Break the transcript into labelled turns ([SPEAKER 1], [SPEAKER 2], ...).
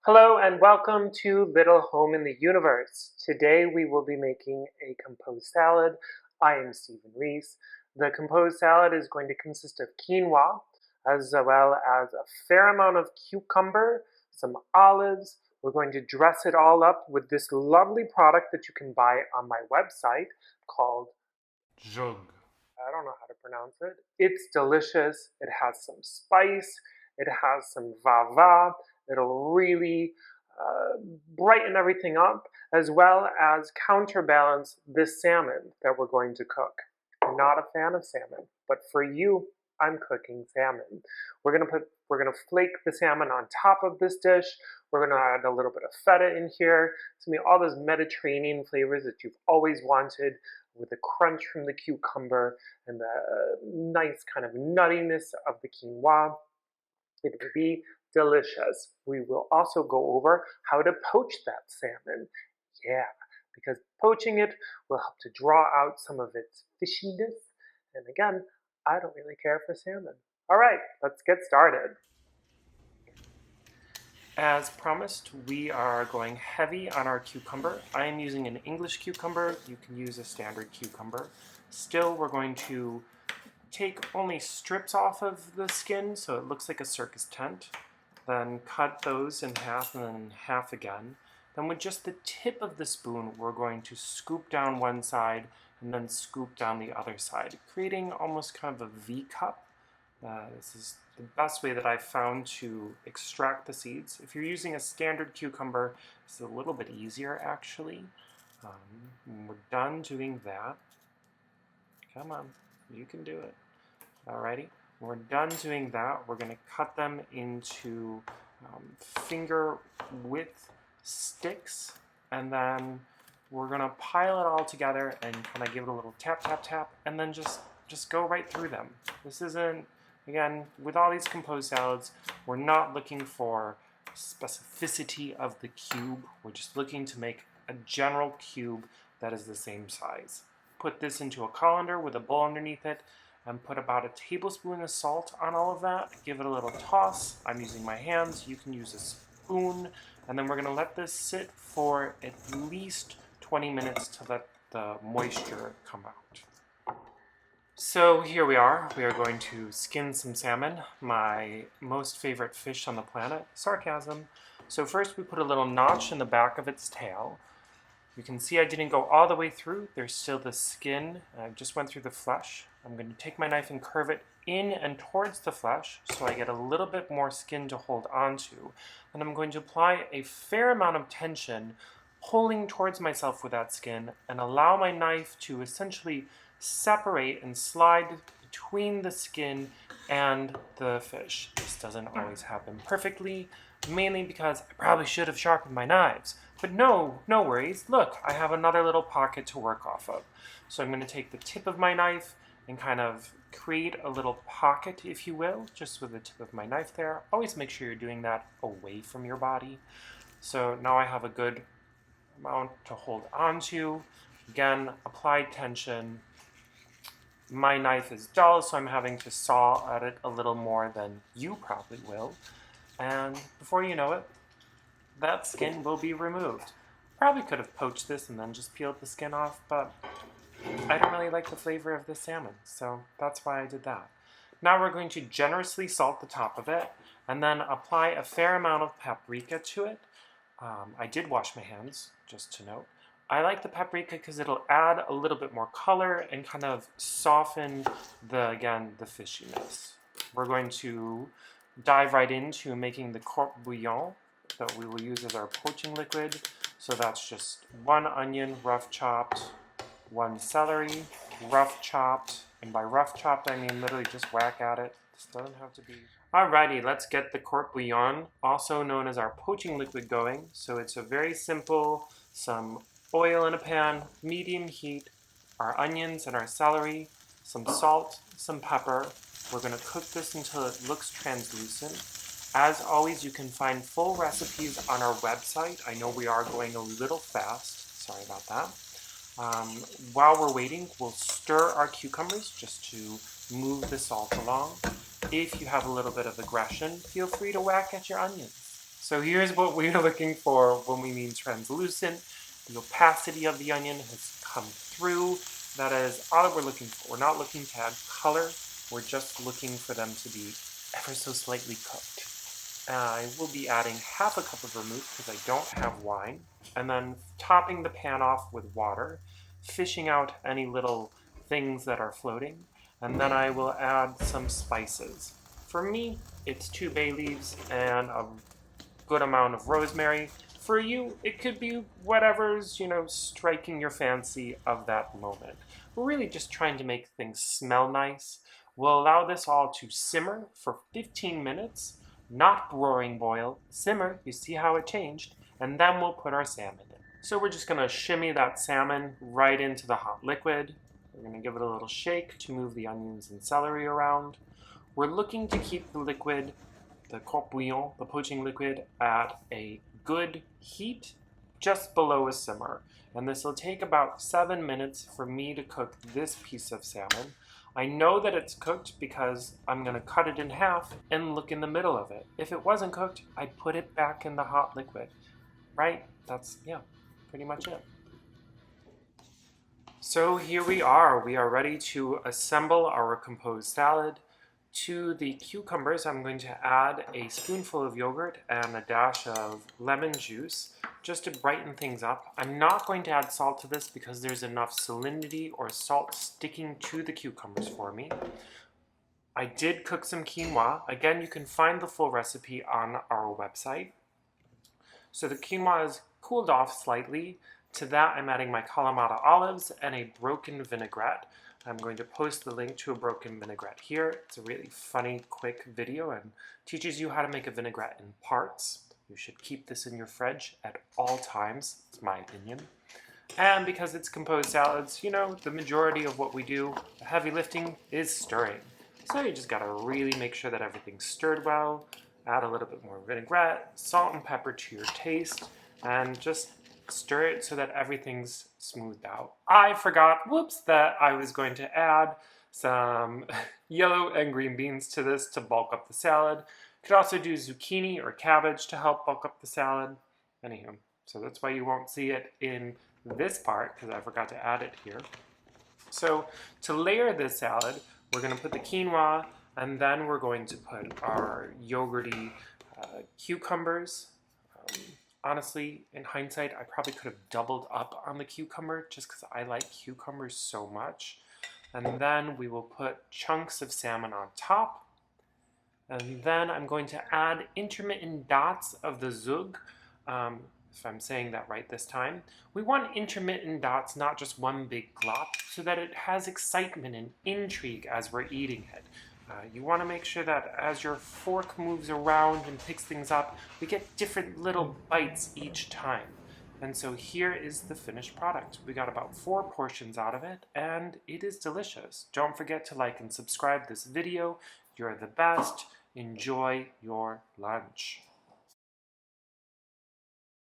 [SPEAKER 1] Hello and welcome to Little Home in the Universe. Today we will be making a composed salad. I am Stephen Reese. The composed salad is going to consist of quinoa, as well as a fair amount of cucumber, some olives. We're going to dress it all up with this lovely product that you can buy on my website called
[SPEAKER 2] Zhug.
[SPEAKER 1] I don't know how to pronounce it. It's delicious. It has some spice. It has some va-va. It'll really brighten everything up, as well as counterbalance this salmon that we're going to cook. I'm not a fan of salmon, but for you, I'm cooking salmon. We're gonna flake the salmon on top of this dish. We're gonna add a little bit of feta in here. It's gonna be all those Mediterranean flavors that you've always wanted, with the crunch from the cucumber and the nice kind of nuttiness of the quinoa. It will be delicious. We will also go over how to poach that salmon. Yeah, because poaching it will help to draw out some of its fishiness. And again, I don't really care for salmon. All right, let's get started. As promised, we are going heavy on our cucumber. I am using an English cucumber. You can use a standard cucumber. Still, we're going to take only strips off of the skin so it looks like a circus tent. Then cut those in half and then in half again. Then with just the tip of the spoon, we're going to scoop down one side and then scoop down the other side, creating almost kind of a V cup. This is the best way that I've found to extract the seeds. If you're using a standard cucumber, it's a little bit easier actually. When we're done doing that, come on, you can do it. Alrighty, when we're done doing that, we're going to cut them into finger width sticks, and then we're going to pile it all together and kind of give it a little tap, tap, tap, and then just go right through them. This isn't, again, with all these composed salads, we're not looking for specificity of the cube. We're just looking to make a general cube that is the same size. Put this into a colander with a bowl underneath it, and put about a tablespoon of salt on all of that. Give it a little toss. I'm using my hands. You can use a spoon. And then we're going to let this sit for at least 20 minutes to let the moisture come out. So here we are. We are going to skin some salmon, my most favorite fish on the planet. Sarcasm. So first we put a little notch in the back of its tail. You can see I didn't go all the way through. There's still the skin. I just went through the flesh. I'm going to take my knife and curve it in and towards the flesh so I get a little bit more skin to hold onto. And I'm going to apply a fair amount of tension, pulling towards myself with that skin, and allow my knife to essentially separate and slide between the skin and the fish. This doesn't always happen perfectly, mainly because I probably should have sharpened my knives. But no worries. Look, I have another little pocket to work off of. So I'm going to take the tip of my knife and kind of create a little pocket, if you will, just with the tip of my knife there. Always make sure you're doing that away from your body. So now I have a good amount to hold onto. Again, apply tension. My knife is dull, so I'm having to saw at it a little more than you probably will. And before you know it, that skin will be removed. Probably could have poached this and then just peeled the skin off, but I don't really like the flavor of the salmon, so that's why I did that. Now we're going to generously salt the top of it and then apply a fair amount of paprika to it. I did wash my hands, just to note. I like the paprika because it'll add a little bit more color and kind of soften the fishiness. We're going to dive right into making the court bouillon that we will use as our poaching liquid. So that's just one onion, rough chopped, one celery, rough chopped, and by rough chopped I mean literally just whack at it. This doesn't have to be. Alrighty, let's get the court bouillon, also known as our poaching liquid, going. So it's a very simple, some oil in a pan, medium heat, our onions and our celery, some salt, some pepper. We're going to cook this until it looks translucent. As always, you can find full recipes on our website. I know we are going a little fast. Sorry about that. While we're waiting, we'll stir our cucumbers just to move the salt along. If you have a little bit of aggression, feel free to whack at your onions. So here's what we're looking for when we mean translucent. The opacity of the onion has come through. That is all that we're looking for. We're not looking to add color. We're just looking for them to be ever so slightly cooked. I will be adding half a cup of vermouth because I don't have wine, and then topping the pan off with water, fishing out any little things that are floating, and then I will add some spices. For me, it's 2 bay leaves and a good amount of rosemary. For you, it could be whatever's, striking your fancy of that moment. We're really just trying to make things smell nice. We'll allow this all to simmer for 15 minutes, not roaring boil, simmer, you see how it changed, and then we'll put our salmon in. So we're just gonna shimmy that salmon right into the hot liquid. We're gonna give it a little shake to move the onions and celery around. We're looking to keep the liquid, the coq bouillon, the poaching liquid, at a good heat, just below a simmer. And this will take about 7 minutes for me to cook this piece of salmon. I know that it's cooked because I'm going to cut it in half and look in the middle of it. If it wasn't cooked, I'd put it back in the hot liquid. Right? That's, yeah, pretty much it. So here we are. We are ready to assemble our composed salad. To the cucumbers, I'm going to add a spoonful of yogurt and a dash of lemon juice just to brighten things up. I'm not going to add salt to this because there's enough salinity or salt sticking to the cucumbers for me. I did cook some quinoa. Again, you can find the full recipe on our website. So the quinoa is cooled off slightly. To that, I'm adding my Kalamata olives and a broken vinaigrette. I'm going to post the link to a broken vinaigrette here. It's a really funny, quick video and teaches you how to make a vinaigrette in parts. You should keep this in your fridge at all times, it's my opinion. And because it's composed salads, the majority of what we do, the heavy lifting, is stirring. So you just gotta really make sure that everything's stirred well, add a little bit more vinaigrette, salt and pepper to your taste, and just stir it so that everything's smoothed out. I forgot, whoops, that I was going to add some yellow and green beans to this to bulk up the salad. You could also do zucchini or cabbage to help bulk up the salad. Anywho, so that's why you won't see it in this part because I forgot to add it here. So to layer this salad, we're going to put the quinoa and then we're going to put our yogurty cucumbers. Honestly, in hindsight, I probably could have doubled up on the cucumber just because I like cucumbers so much. And then we will put chunks of salmon on top. And then I'm going to add intermittent dots of the zhug, if I'm saying that right this time. We want intermittent dots, not just one big glop, so that it has excitement and intrigue as we're eating it. You want to make sure that as your fork moves around and picks things up, we get different little bites each time. And so here is the finished product. We got about 4 portions out of it, and it is delicious. Don't forget to like and subscribe this video. You're the best. Enjoy your lunch.